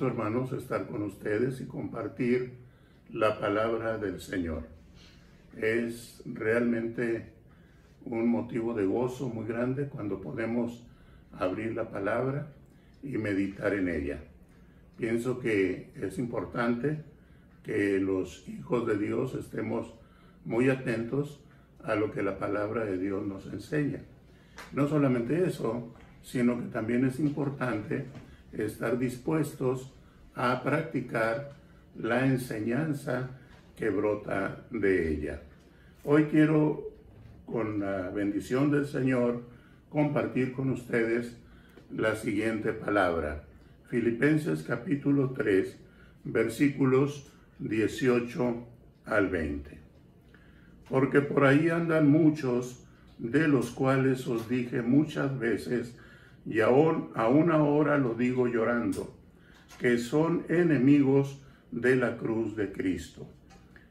gusto, hermanos, estar con ustedes y compartir la palabra del Señor. Es realmente un motivo de gozo muy grande cuando podemos abrir la palabra y meditar en ella. Pienso que es importante que los hijos de Dios estemos muy atentos a lo que la palabra de Dios nos enseña. No solamente eso, sino que también es importante estar dispuestos a practicar la enseñanza que brota de ella. Hoy quiero, con la bendición del Señor, compartir con ustedes la siguiente palabra. Filipenses capítulo 3, versículos 18 al 20. Porque por ahí andan muchos, de los cuales os dije muchas veces, y aún ahora lo digo llorando, que son enemigos de la cruz de Cristo,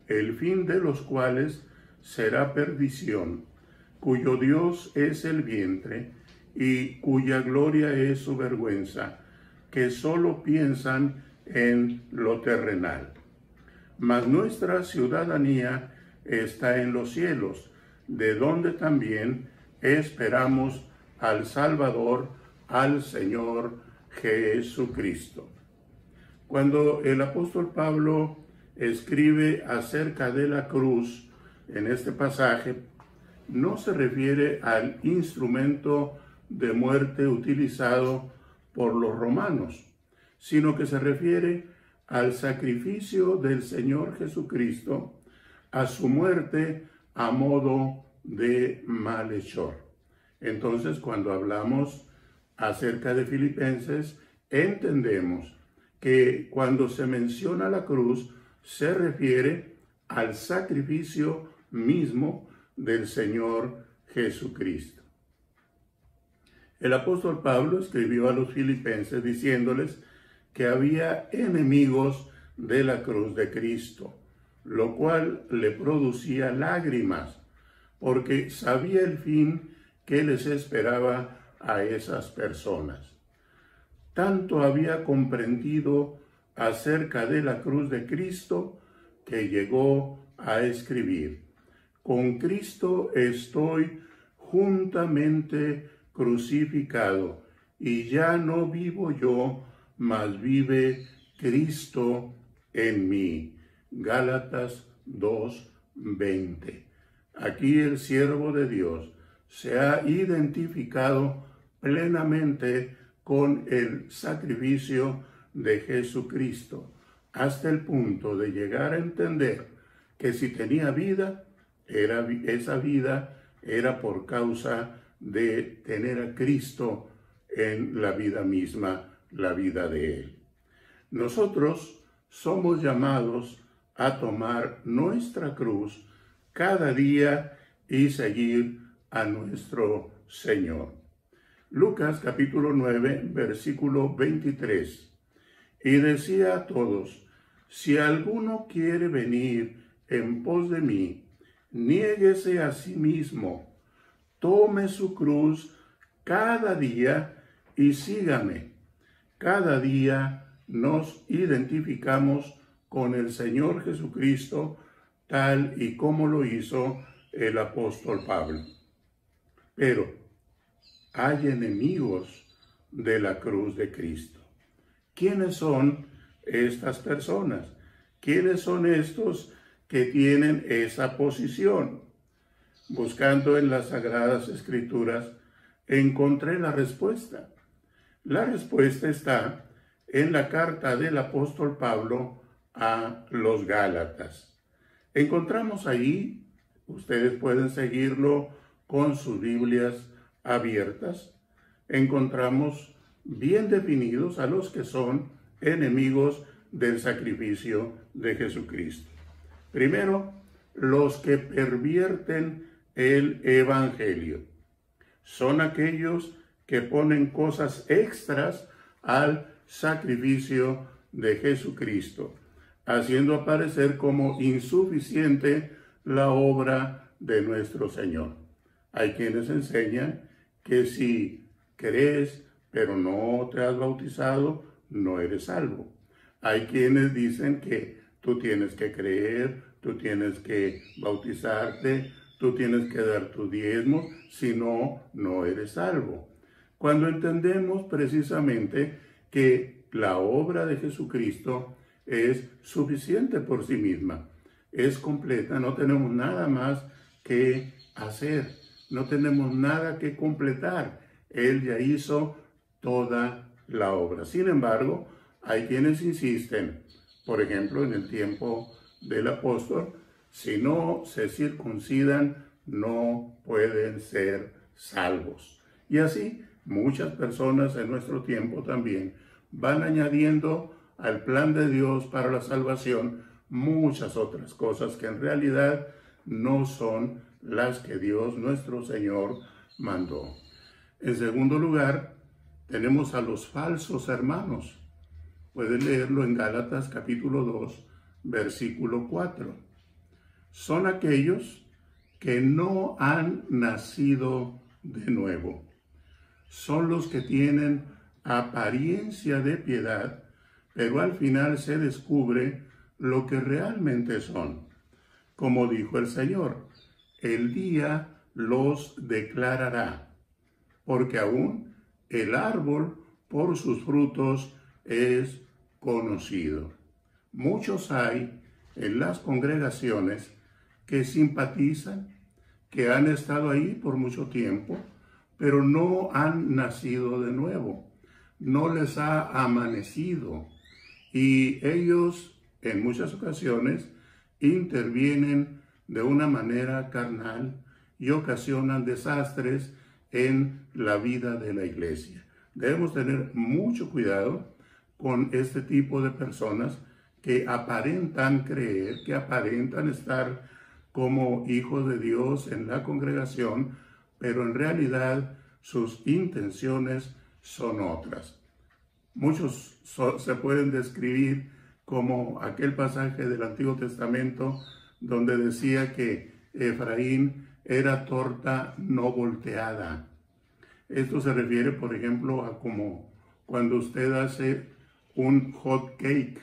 el fin de los cuales será perdición, cuyo Dios es el vientre y cuya gloria es su vergüenza, que solo piensan en lo terrenal. Mas nuestra ciudadanía está en los cielos, de donde también esperamos al Salvador, al Señor Jesucristo. Cuando el apóstol Pablo escribe acerca de la cruz en este pasaje, no se refiere al instrumento de muerte utilizado por los romanos, sino que se refiere al sacrificio del Señor Jesucristo, a su muerte a modo de malhechor. Entonces, cuando hablamos acerca de Filipenses, entendemos que cuando se menciona la cruz, se refiere al sacrificio mismo del Señor Jesucristo. El apóstol Pablo escribió a los filipenses diciéndoles que había enemigos de la cruz de Cristo, lo cual le producía lágrimas, porque sabía el fin que les esperaba a esas personas. Tanto había comprendido acerca de la cruz de Cristo que llegó a escribir: con Cristo estoy juntamente crucificado, y ya no vivo yo, mas vive Cristo en mí. Gálatas 2:20. Aquí el siervo de Dios se ha identificado plenamente con el sacrificio de Jesucristo, hasta el punto de llegar a entender que si tenía vida, esa vida era por causa de tener a Cristo en la vida misma, la vida de Él. Nosotros somos llamados a tomar nuestra cruz cada día y seguir a nuestro Señor. Lucas capítulo 9, versículo 23. Y decía a todos: si alguno quiere venir en pos de mí, niéguese a sí mismo, tome su cruz cada día y sígame. Cada día nos identificamos con el Señor Jesucristo, tal y como lo hizo el apóstol Pablo. Pero hay enemigos de la cruz de Cristo. ¿Quiénes son estas personas? ¿Quiénes son estos que tienen esa posición? Buscando en las Sagradas Escrituras, encontré la respuesta. La respuesta está en la carta del apóstol Pablo a los Gálatas. Encontramos ahí, ustedes pueden seguirlo con sus Biblias abiertas, encontramos bien definidos a los que son enemigos del sacrificio de Jesucristo. Primero, los que pervierten el Evangelio. Son aquellos que ponen cosas extras al sacrificio de Jesucristo, haciendo aparecer como insuficiente la obra de nuestro Señor. Hay quienes enseñan que si crees pero no te has bautizado, no eres salvo. Hay quienes dicen que tú tienes que creer, tú tienes que bautizarte, tú tienes que dar tu diezmo, si no, no eres salvo. Cuando entendemos precisamente que la obra de Jesucristo es suficiente por sí misma, es completa, no tenemos nada más que hacer, no tenemos nada que completar. Él ya hizo toda la obra. Sin embargo, hay quienes insisten, por ejemplo, en el tiempo del apóstol, si no se circuncidan, no pueden ser salvos. Y así, muchas personas en nuestro tiempo también van añadiendo al plan de Dios para la salvación muchas otras cosas que en realidad no son las que Dios nuestro Señor mandó. En segundo lugar, tenemos a los falsos hermanos. Pueden leerlo en Gálatas capítulo 2, versículo 4. Son aquellos que no han nacido de nuevo. Son los que tienen apariencia de piedad, pero al final se descubre lo que realmente son. Como dijo el Señor, el día los declarará, porque aún el árbol por sus frutos es conocido. Muchos hay en las congregaciones que simpatizan, que han estado ahí por mucho tiempo, pero no han nacido de nuevo, no les ha amanecido, y ellos en muchas ocasiones intervienen de una manera carnal y ocasionan desastres en la vida de la iglesia. Debemos tener mucho cuidado con este tipo de personas que aparentan creer, que aparentan estar como hijos de Dios en la congregación, pero en realidad sus intenciones son otras. Muchos se pueden describir como aquel pasaje del Antiguo Testamento donde decía que Efraín era torta no volteada. Esto se refiere, por ejemplo, a como cuando usted hace un hot cake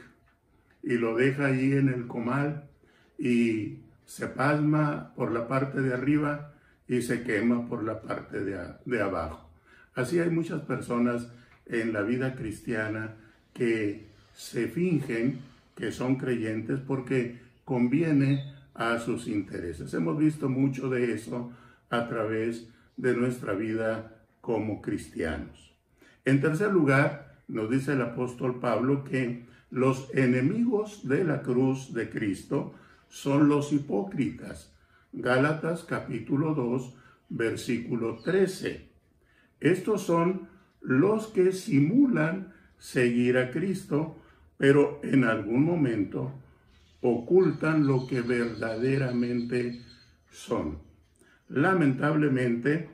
y lo deja ahí en el comal y se pasma por la parte de arriba y se quema por la parte de abajo. Así hay muchas personas en la vida cristiana que se fingen que son creyentes porque conviene a sus intereses. Hemos visto mucho de eso a través de nuestra vida como cristianos. En tercer lugar, nos dice el apóstol Pablo que los enemigos de la cruz de Cristo son los hipócritas. Gálatas capítulo 2, versículo 13. Estos son los que simulan seguir a Cristo, pero en algún momento ocultan lo que verdaderamente son. Lamentablemente,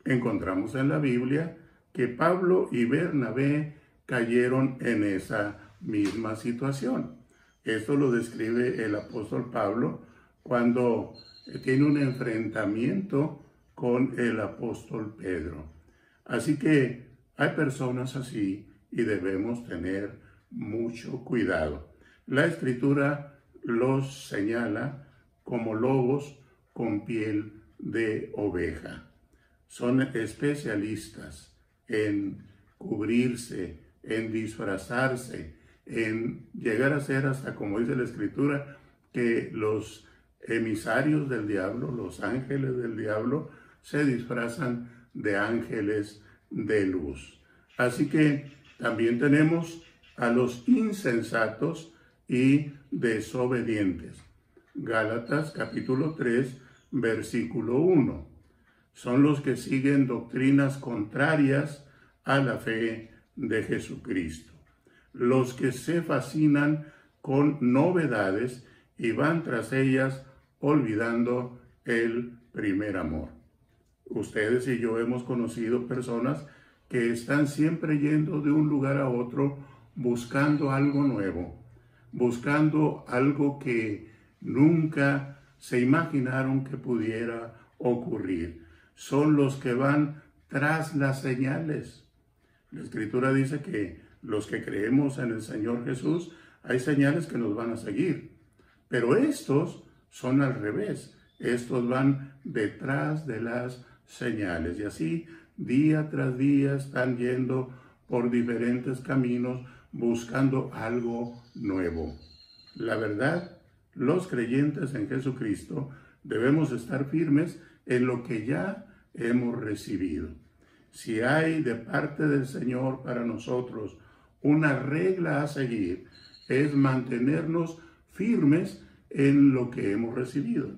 encontramos en la Biblia que Pablo y Bernabé cayeron en esa misma situación. Esto lo describe el apóstol Pablo cuando tiene un enfrentamiento con el apóstol Pedro. Así que hay personas así y debemos tener mucho cuidado. La Escritura los señala como lobos con piel de oveja. Son especialistas en cubrirse, en disfrazarse, en llegar a ser hasta, como dice la Escritura, que los emisarios del diablo, los ángeles del diablo, se disfrazan de ángeles de luz. Así que también tenemos a los insensatos y desobedientes. Gálatas capítulo 3, versículo 1. Son los que siguen doctrinas contrarias a la fe de Jesucristo. Los que se fascinan con novedades y van tras ellas olvidando el primer amor. Ustedes y yo hemos conocido personas que están siempre yendo de un lugar a otro buscando algo nuevo, buscando algo que nunca se imaginaron que pudiera ocurrir. Son los que van tras las señales. La Escritura dice que Los que creemos en el Señor Jesús, hay señales que nos van a seguir. Pero estos son al revés. Estos van detrás de las señales. Y así, día tras día, están yendo por diferentes caminos buscando algo nuevo. La verdad, los creyentes en Jesucristo debemos estar firmes en lo que ya hemos recibido. Si hay de parte del Señor para nosotros una regla a seguir, es mantenernos firmes en lo que hemos recibido.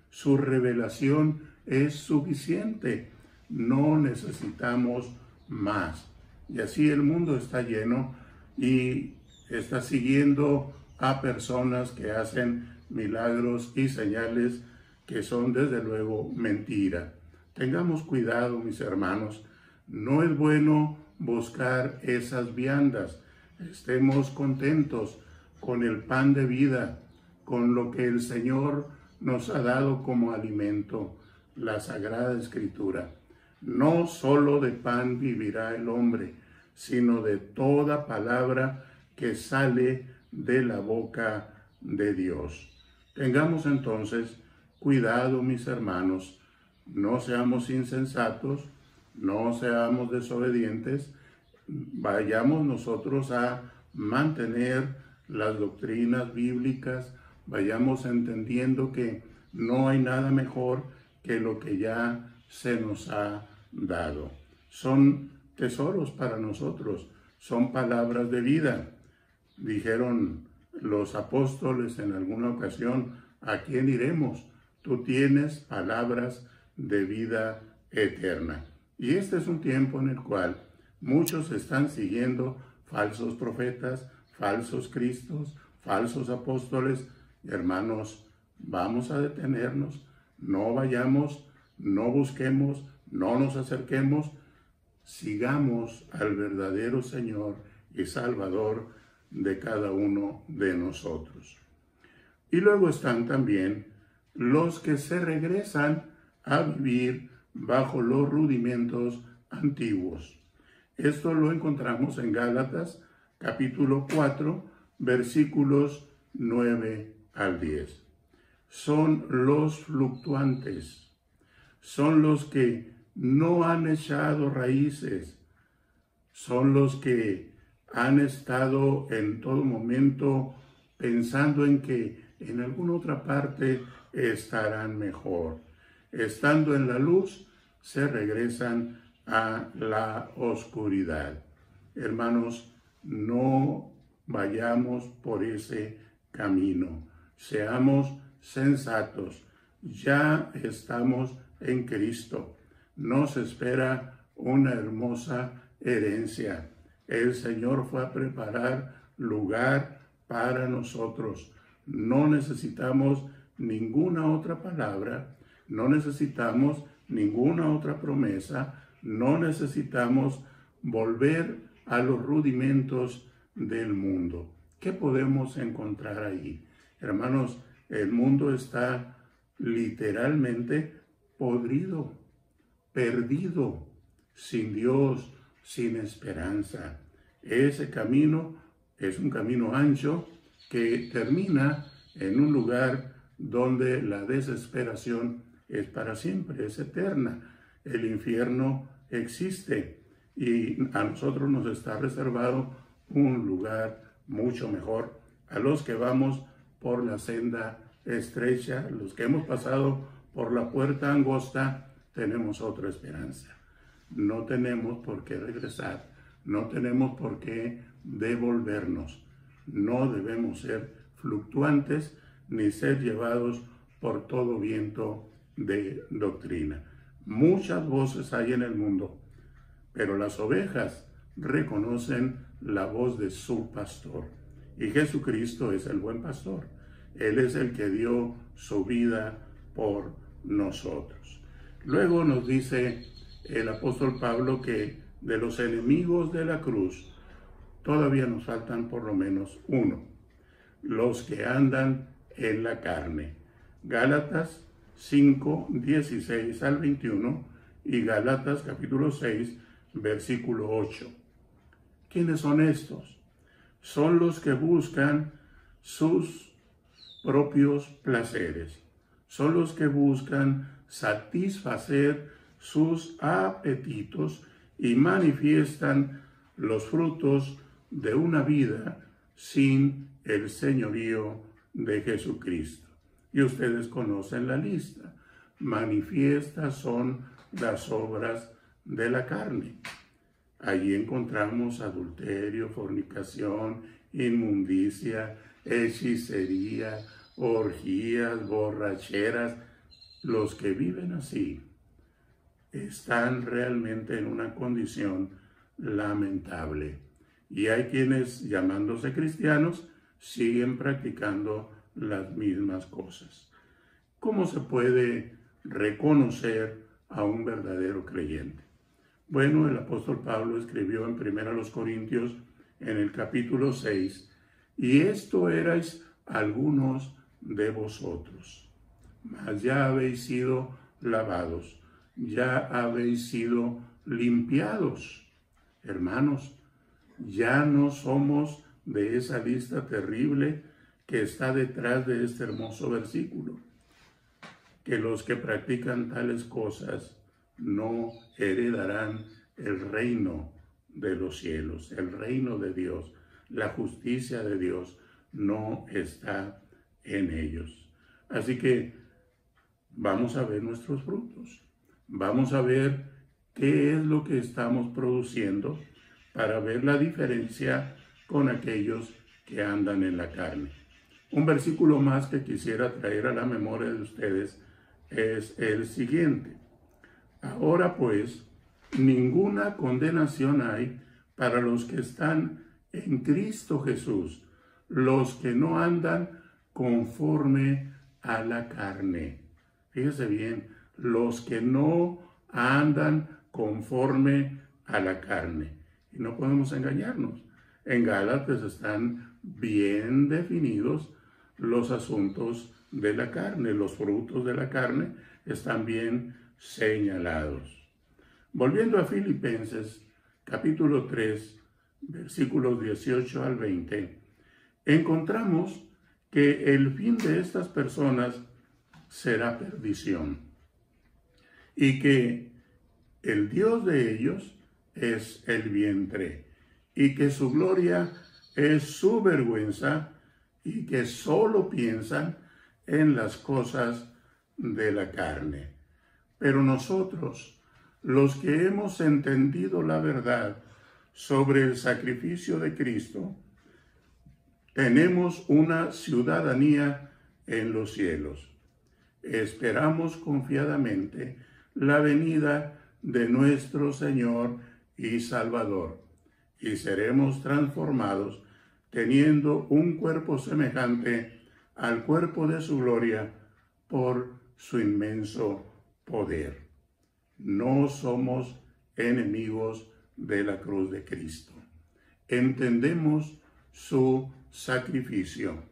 Su revelación es suficiente, no necesitamos más. Y así el mundo está lleno y está siguiendo a personas que hacen milagros y señales que son desde luego mentira. Tengamos cuidado, mis hermanos, no es bueno buscar esas viandas. Estemos contentos con el pan de vida, con lo que el Señor nos ha dado como alimento, la Sagrada Escritura. No solo de pan vivirá el hombre, sino de toda palabra que sale de la boca de Dios. Tengamos entonces cuidado, mis hermanos, no seamos insensatos, no seamos desobedientes, vayamos nosotros a mantener las doctrinas bíblicas, vayamos entendiendo que no hay nada mejor que lo que ya se nos ha dado. Son tesoros para nosotros, son palabras de vida. Dijeron los apóstoles en alguna ocasión, ¿a quién iremos? Tú tienes palabras de vida eterna. Y este es un tiempo en el cual muchos están siguiendo falsos profetas, falsos cristos, falsos apóstoles. Hermanos, vamos a detenernos, no vayamos, no busquemos, no nos acerquemos, sigamos al verdadero Señor y Salvador de cada uno de nosotros. Y luego están también los que se regresan a vivir bajo los rudimentos antiguos. Esto lo encontramos en Gálatas capítulo 4, versículos 9 al 10. Son los fluctuantes, son los que no han echado raíces, son los que han estado en todo momento pensando en que en alguna otra parte estarán mejor. Estando en la luz, se regresan a la oscuridad. Hermanos, no vayamos por ese camino. Seamos sensatos. Ya estamos en Cristo. Nos espera una hermosa herencia. El Señor fue a preparar lugar para nosotros. No necesitamos ninguna otra palabra, no necesitamos ninguna otra promesa, no necesitamos volver a los rudimentos del mundo. ¿Qué podemos encontrar ahí? Hermanos, el mundo está literalmente podrido, perdido, sin Dios, sin esperanza. Ese camino es un camino ancho que termina en un lugar donde la desesperación es para siempre, es eterna. El infierno existe y a nosotros nos está reservado un lugar mucho mejor. A los que vamos por la senda estrecha, los que hemos pasado por la puerta angosta, tenemos otra esperanza. No tenemos por qué regresar, no tenemos por qué devolvernos. No debemos ser fluctuantes ni ser llevados por todo viento de doctrina. Muchas voces hay en el mundo, pero las ovejas reconocen la voz de su pastor. Y Jesucristo es el buen pastor. Él es el que dio su vida por nosotros. Luego nos dice el apóstol Pablo que de los enemigos de la cruz todavía nos faltan por lo menos uno: los que andan en la carne. Gálatas 5, 16 al 21 y Gálatas capítulo 6, versículo 8. ¿Quiénes son estos? Son los que buscan sus propios placeres. Son los que buscan satisfacer sus apetitos y manifiestan los frutos de una vida sin el señorío de Jesucristo. Y ustedes conocen la lista. Manifiestas son las obras de la carne. Allí encontramos adulterio, fornicación, inmundicia, hechicería, orgías, borracheras. Los que viven así están realmente en una condición lamentable. Y hay quienes, llamándose cristianos, siguen practicando las mismas cosas. ¿Cómo se puede reconocer a un verdadero creyente? Bueno, el apóstol Pablo escribió en 1 Corintios, en el capítulo 6, y esto erais algunos de vosotros, mas ya habéis sido lavados, ya habéis sido limpiados. Hermanos, ya no somos de esa lista terrible que está detrás de este hermoso versículo, que los que practican tales cosas no heredarán el reino de los cielos, el reino de Dios. La justicia de Dios no está en ellos. Así que vamos a ver nuestros frutos. Vamos a ver qué es lo que estamos produciendo para ver la diferencia con aquellos que andan en la carne. Un versículo más que quisiera traer a la memoria de ustedes es el siguiente. Ahora pues, ninguna condenación hay para los que están en Cristo Jesús, los que no andan conforme a la carne. Fíjese bien, los que no andan conforme a la carne. Y no podemos engañarnos. En Gálatas están bien definidos los asuntos de la carne, los frutos de la carne están bien señalados. Volviendo a Filipenses, capítulo 3, versículos 18 al 20, encontramos que el fin de estas personas será perdición y que el Dios de ellos es el vientre y que su gloria es su vergüenza y que solo piensan en las cosas de la carne. Pero nosotros, los que hemos entendido la verdad sobre el sacrificio de Cristo, tenemos una ciudadanía en los cielos. Esperamos confiadamente la venida de nuestro Señor y Salvador, y seremos transformados teniendo un cuerpo semejante al cuerpo de su gloria por su inmenso poder. No somos enemigos de la cruz de Cristo. Entendemos su sacrificio.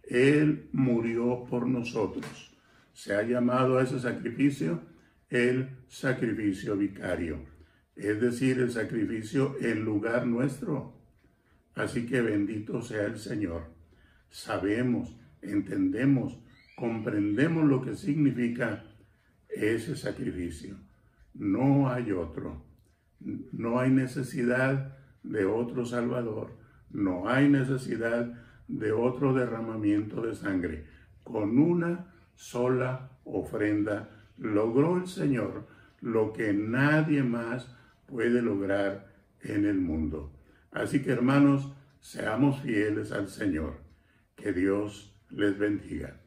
Él murió por nosotros. Se ha llamado a ese sacrificio el sacrificio vicario, es decir, el sacrificio en lugar nuestro. Así que bendito sea el Señor. Sabemos, entendemos, comprendemos lo que significa ese sacrificio. No hay otro. No hay necesidad de otro Salvador. No hay necesidad de otro derramamiento de sangre. Con una sola ofrenda logró el Señor lo que nadie más puede lograr en el mundo. Así que, hermanos, seamos fieles al Señor. Que Dios les bendiga.